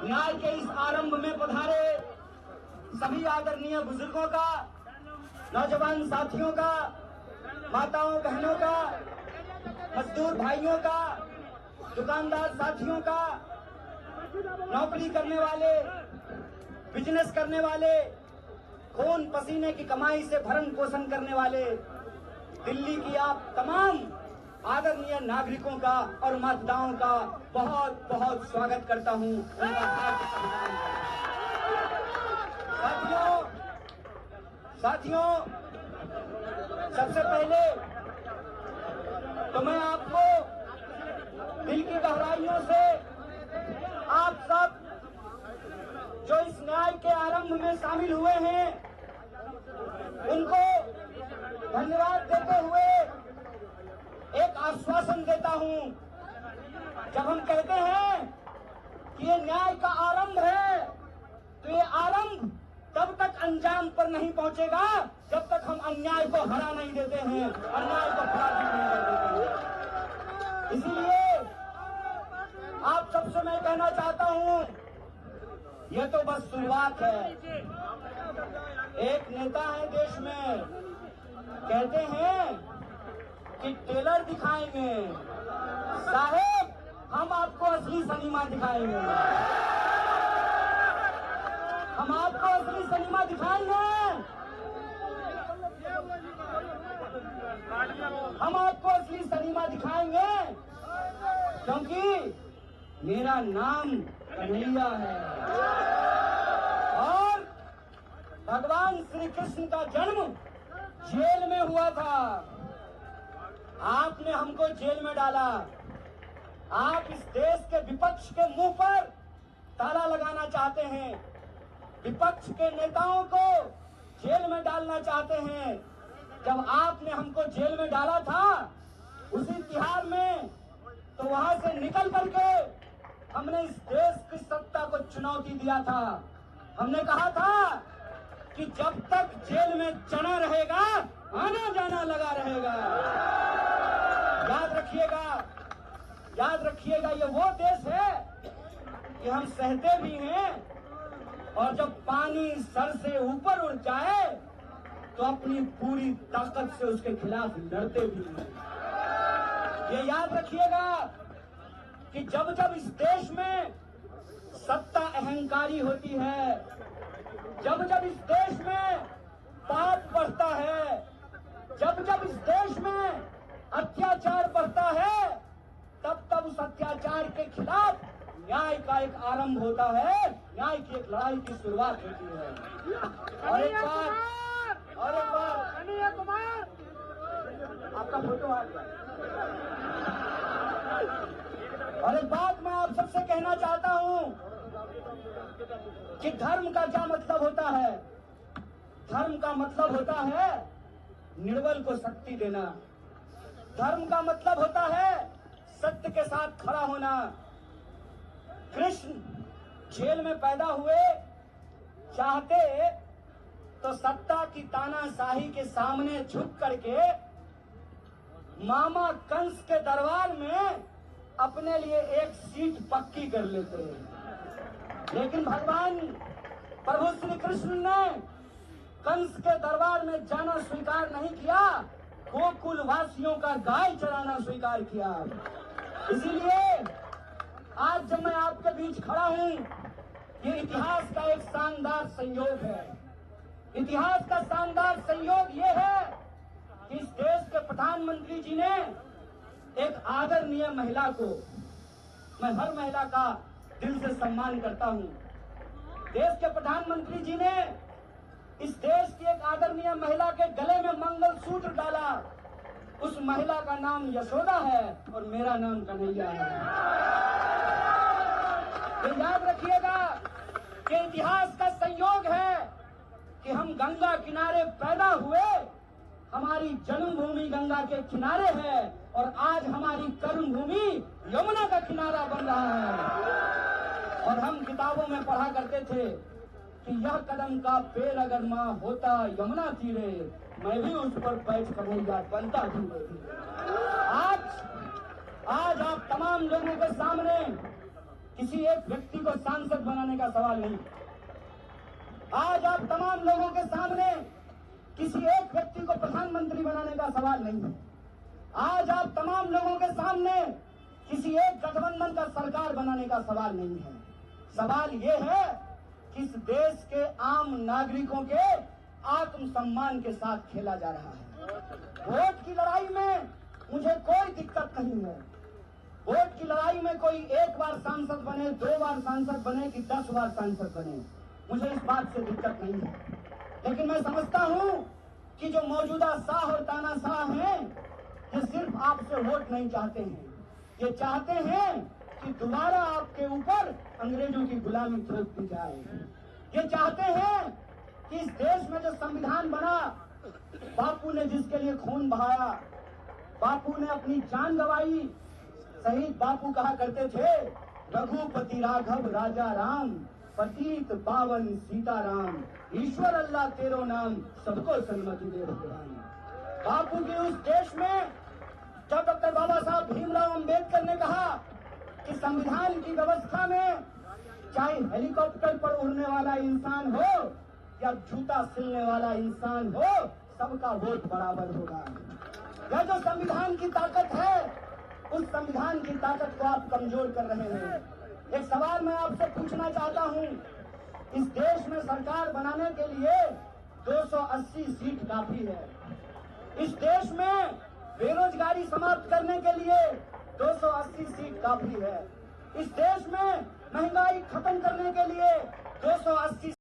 न्याय के इस आरंभ में पधारे सभी आदरणीय बुजुर्गों का, नौजवान साथियों का, माताओं बहनों का, मजदूर भाइयों का, दुकानदार साथियों का, नौकरी करने वाले, बिजनेस करने वाले, खून पसीने की कमाई से भरण पोषण करने वाले दिल्ली की आप तमाम आदरणीय नागरिकों का और मतदाताओं का बहुत बहुत स्वागत करता हूं। उनका हार्दिक साथियों, सबसे पहले तो मैं आपको दिल की गहराइयों से आप सब जो इस न्याय के आरंभ में शामिल हुए हैं उनको धन्यवाद देते हुए एक आश्वासन देता हूं। जब हम कहते हैं कि ये न्याय का आरंभ है तो ये आरंभ तब तक अंजाम पर नहीं पहुंचेगा जब तक हम अन्याय को हरा नहीं देते हैं, अन्याय को पराजित नहीं कर देते हैं। इसीलिए आप सबसे मैं कहना चाहता हूं, यह तो बस शुरुआत है। एक नेता है देश में, कहते हैं कि टेलर दिखाएंगे, साहेब हम आपको असली सनीमा दिखाएंगे, हम आपको असली सनीमा दिखाएंगे, हम आपको असली सनीमा दिखाएंगे, क्योंकि मेरा नाम कन्हैया है और भगवान श्री कृष्ण का जन्म जेल में हुआ था। आपने हमको जेल में डाला, आप इस देश के विपक्ष के मुंह पर ताला लगाना चाहते हैं, विपक्ष के नेताओं को जेल में डालना चाहते हैं। जब आपने हमको जेल में डाला था उसी तिहार में, तो वहां से निकल करके हमने इस देश की सत्ता को चुनौती दिया था। हमने कहा था कि जब तक जेल में चना रहेगा आना जाना लगा रहेगा। याद रखिएगा, ये वो देश है कि हम सहते भी हैं और जब पानी सर से ऊपर उड़ जाए तो अपनी पूरी ताकत से उसके खिलाफ लड़ते भी हैं। ये याद रखिएगा कि जब जब इस देश में सत्ता अहंकारी होती है, जब जब इस देश में पाप बढ़ता है, जब जब इस देश में अत्याचार बढ़ता है, तब तब उस अत्याचार के खिलाफ न्याय का एक आरंभ होता है, न्याय की एक लड़ाई की शुरुआत होती है। और एक बार कन्हैया कुमार आपका फोटो आ गया। और एक बात मैं आप सबसे कहना चाहता हूं कि धर्म का क्या मतलब होता है। धर्म का मतलब होता है निर्बल को शक्ति देना, धर्म का मतलब होता है सत्य के साथ खड़ा होना। कृष्ण जेल में पैदा हुए, चाहते तो सत्ता की तानाशाही के सामने झुक करके मामा कंस के दरबार में अपने लिए एक सीट पक्की कर लेते हैं। लेकिन भगवान प्रभु श्री कृष्ण ने कंस के दरबार में जाना स्वीकार नहीं किया, गोकुल वासियों का गाय चराना स्वीकार किया। इसीलिए आज जब मैं आपके बीच खड़ा हूं, ये इतिहास का एक शानदार संयोग है। इतिहास का शानदार संयोग ये है कि इस देश के प्रधानमंत्री जी ने एक आदरणीय महिला को, मैं हर महिला का दिल से सम्मान करता हूं, देश के प्रधानमंत्री जी ने इस देश की एक आदरणीय महिला के गले में मंगलसूत्र डाला। उस महिला का नाम यशोदा है और मेरा नाम कन्हैया है। तो याद रखिएगा कि इतिहास का संयोग है कि हम गंगा किनारे पैदा हुए, हमारी जन्मभूमि गंगा के किनारे है और आज हमारी कर्मभूमि यमुना का किनारा बन रहा है। और हम किताबों में पढ़ा करते थे कि यह कदम का पेड़ अगर माँ होता यमुना तीरे, मैं भी उस पर बैठ कन्हैया बनता धीरे। आज आप तमाम लोगों के सामने किसी किसी एक व्यक्ति को सांसद बनाने का सवाल नहीं। आज आप तमाम लोगों के सामने किसी एक व्यक्ति को प्रधानमंत्री बनाने का सवाल नहीं है। आज आप तमाम लोगों के सामने किसी एक गठबंधन का सरकार बनाने का सवाल नहीं है। सवाल ये है कि इस देश के आम नागरिकों के आत्मसम्मान के साथ खेला जा रहा है। वोट की लड़ाई में मुझे कोई दिक्कत नहीं है। वोट की लड़ाई में कोई एक बार सांसद बने, 2 बार सांसद बने कि 10 बार सांसद बने, मुझे इस बात से दिक्कत नहीं है। लेकिन मैं समझता हूं कि जो मौजूदा शाह और तानाशाह हैं, ये सिर्फ आपसे वोट नहीं चाहते हैं, ये चाहते हैं कि दोबारा आपके ऊपर अंग्रेजों की गुलामी थोप दी जाए। ये चाहते हैं कि इस देश में जो संविधान बना, बापू ने जिसके लिए खून बहाया, बापू ने अपनी जान गंवाई, शहीद बापू कहा करते थे, रघुपति राघव राजा राम, पतित पावन सीताराम, ईश्वर अल्लाह तेरो नाम, सबको सन्मति दे भगवान। बापू के उस देश में जब डॉक्टर बाबा साहब भीमराव अंबेडकर ने कहा कि संविधान की व्यवस्था में चाहे हेलीकॉप्टर पर उड़ने वाला इंसान हो या जूता सिलने वाला इंसान हो, सबका वोट बराबर होगा। यह जो संविधान की ताकत है, उस संविधान की ताकत को आप कमजोर कर रहे हैं। एक सवाल मैं आपसे पूछना चाहता हूं, इस देश में सरकार बनाने के लिए 280 सीट काफी है। इस देश में बेरोजगारी समाप्त करने के लिए 280 सीट काफी है। इस देश में महंगाई खत्म करने के लिए 280